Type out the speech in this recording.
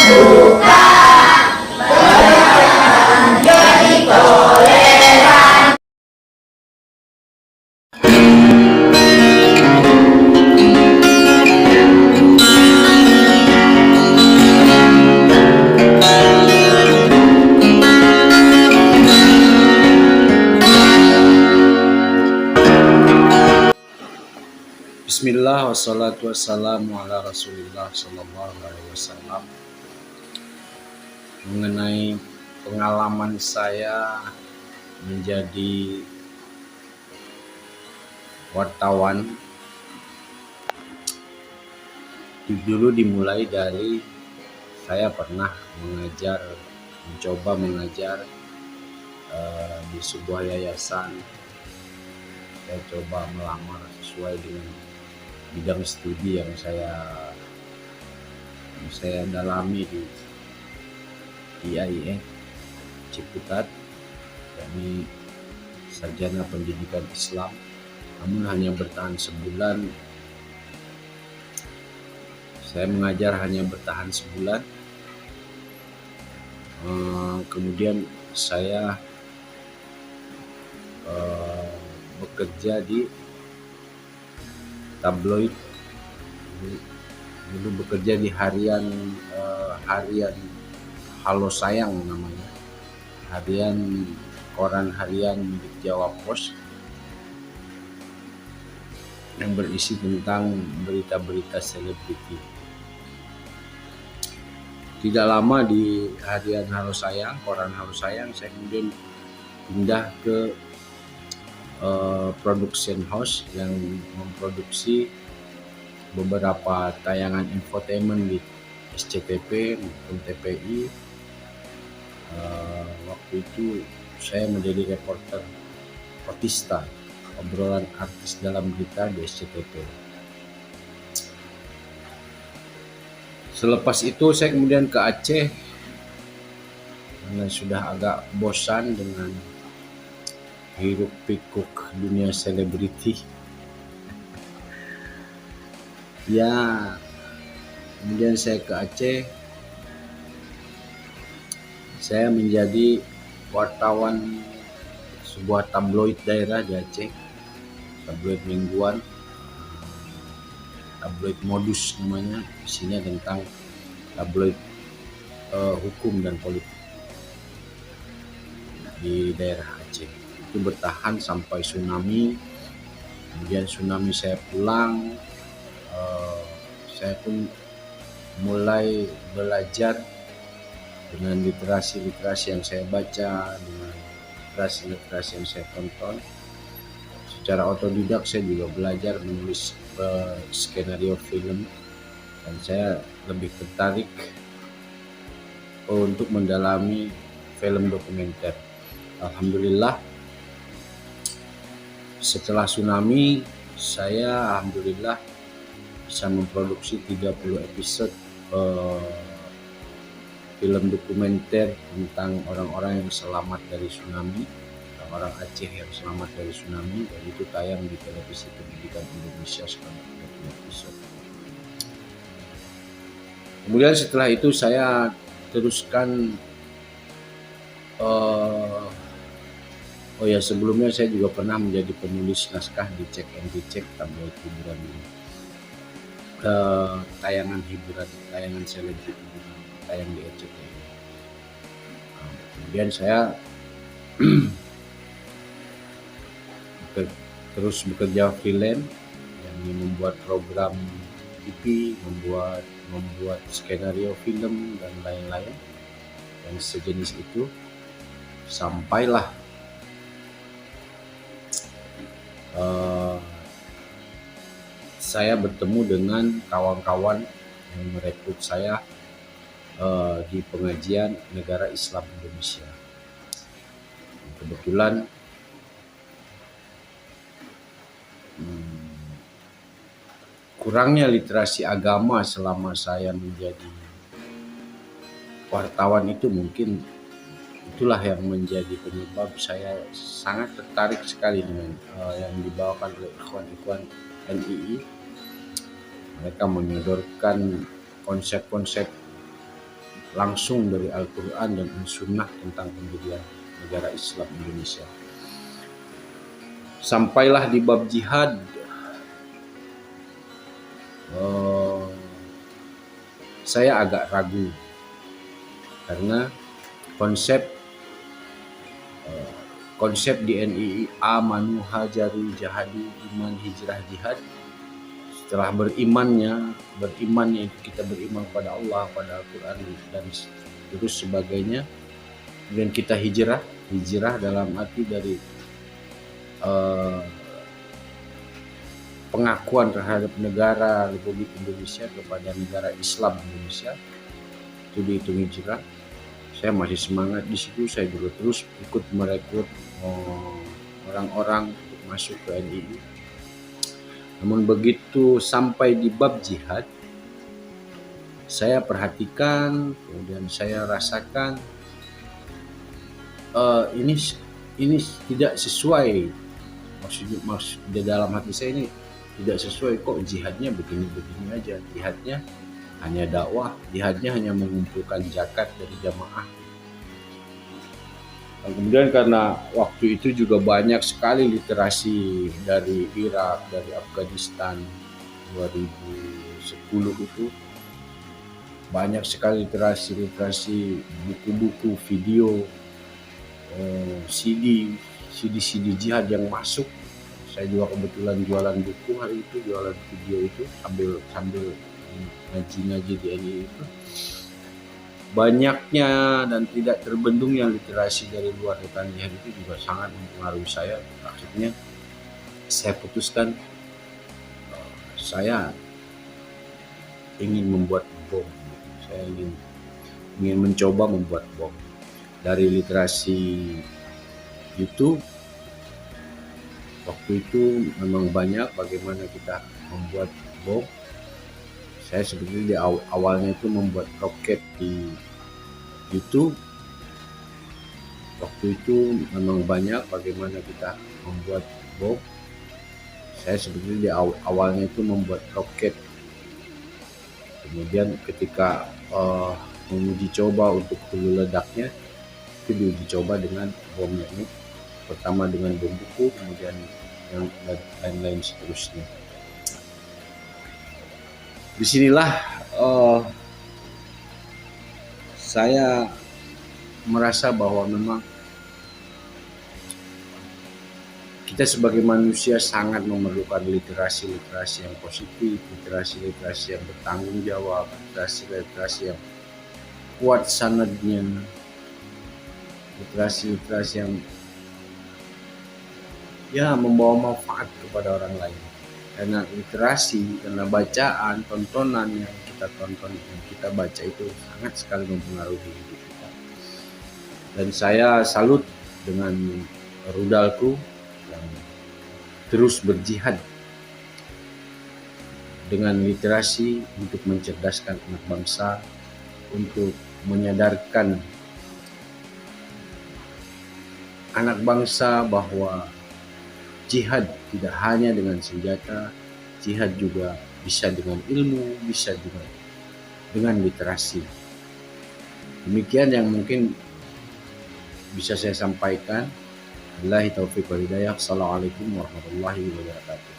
Bismillah wassalatu wassalamu ala Rasulillah sallallahu alaihi wasallam. Mengenai pengalaman saya menjadi wartawan, dulu dimulai dari saya pernah mencoba mengajar di sebuah yayasan. Saya coba melamar sesuai dengan bidang studi yang saya dalami di IAIN Ciputat, yakni sarjana pendidikan Islam, namun hanya bertahan sebulan. Saya mengajar hanya bertahan sebulan. Kemudian saya bekerja di tabloid, dulu bekerja di harian Halo Sayang namanya, koran harian milik Jawa Pos yang berisi tentang berita-berita selebriti. Tidak lama di harian koran Halo Sayang, saya kemudian pindah ke production house yang memproduksi beberapa tayangan infotainment di SCTV maupun TPI. Waktu itu saya menjadi reporter Otista, obrolan artis dalam berita di SCTV. Selepas itu saya kemudian ke Aceh karena sudah agak bosan dengan hiruk pikuk dunia selebriti. Ya, kemudian saya ke Aceh. Saya menjadi wartawan sebuah tabloid daerah di Aceh, tabloid mingguan, tabloid Modus namanya, isinya tentang tabloid hukum dan politik di daerah Aceh. Itu bertahan sampai tsunami. Kemudian tsunami saya pulang, saya pun mulai belajar dengan literasi yang saya baca, dengan literasi yang saya tonton. Secara otodidak saya juga belajar menulis skenario film, dan saya lebih tertarik untuk mendalami film dokumenter. Alhamdulillah, setelah tsunami saya alhamdulillah bisa memproduksi 30 episode film dokumenter tentang orang-orang yang selamat dari tsunami, orang Aceh yang selamat dari tsunami, dan itu tayang di televisi pendidikan Indonesia selama 30 episode. Kemudian setelah itu saya teruskan sebelumnya saya juga pernah menjadi penulis naskah di Cek and Dicek, tabloid hiburan, tayangan selebriti tayang di RCTI. Kemudian saya terus bekerja freelance, yakni membuat program TV, membuat skenario film dan lain-lain yang sejenis itu, sampailah saya bertemu dengan kawan-kawan yang merekrut saya di pengajian Negara Islam Indonesia. Kebetulan kurangnya literasi agama selama saya menjadi wartawan itu mungkin itulah yang menjadi penyebab saya sangat tertarik sekali dengan yang dibawakan oleh ikhwan-ikhwan NII. Mereka menyodorkan konsep-konsep langsung dari Al-Quran dan Sunnah tentang pendirian negara Islam Indonesia. Sampailah di bab jihad, saya agak ragu karena konsep di NII amanu hajaru jahadu iman hijrah jihad, setelah beriman itu kita beriman pada Allah, pada Al-Quran dan terus sebagainya, kemudian kita hijrah dalam arti dari pengakuan terhadap negara Republik Indonesia kepada negara Islam Indonesia, itu dihitung hijrah. Saya masih semangat di situ, saya juga terus ikut merekrut orang-orang untuk masuk ke NII. Namun begitu sampai di bab jihad, saya perhatikan, kemudian saya rasakan ini tidak sesuai, maksud di dalam hati saya ini tidak sesuai. Kok jihadnya begini-begini aja, jihadnya hanya dakwah, jihadnya hanya mengumpulkan zakat dari jamaah. Dan kemudian karena waktu itu juga banyak sekali literasi dari Irak, dari Afghanistan 2010 itu, banyak sekali literasi buku-buku, video, CD jihad yang masuk. Saya juga kebetulan jualan buku hari itu, jualan video itu sambil ngaji di NII itu. Banyaknya dan tidak terbendungnya literasi dari luar tentang jihad itu juga sangat mempengaruhi saya. Akhirnya saya putuskan saya ingin membuat bom. Saya ingin mencoba membuat bom. Dari literasi YouTube, waktu itu memang banyak bagaimana kita membuat bom. Saya sebetulnya di awalnya itu membuat roket di YouTube. Waktu itu memang banyak bagaimana kita membuat bom. Saya sebetulnya di awalnya itu membuat roket. Kemudian ketika menguji coba untuk hulu ledaknya, itu diuji coba dengan bomnya ini. Pertama dengan bom buku, kemudian yang lain-lain seterusnya. Disinilah saya merasa bahwa memang kita sebagai manusia sangat memerlukan literasi yang positif, literasi yang bertanggung jawab, literasi yang kuat sanadnya, literasi yang membawa manfaat kepada orang lain. Karena literasi, karena bacaan, tontonan yang kita tonton, yang kita baca itu sangat sekali mempengaruhi hidup kita. Dan saya salut dengan rudalku yang terus berjihad dengan literasi untuk mencerdaskan anak bangsa, untuk menyadarkan anak bangsa bahwa jihad tidak hanya dengan senjata, jihad juga bisa dengan ilmu, bisa dengan literasi. Demikian yang mungkin bisa saya sampaikan. Billahi taufiq wal hidayah. Assalamualaikum warahmatullahi wabarakatuh.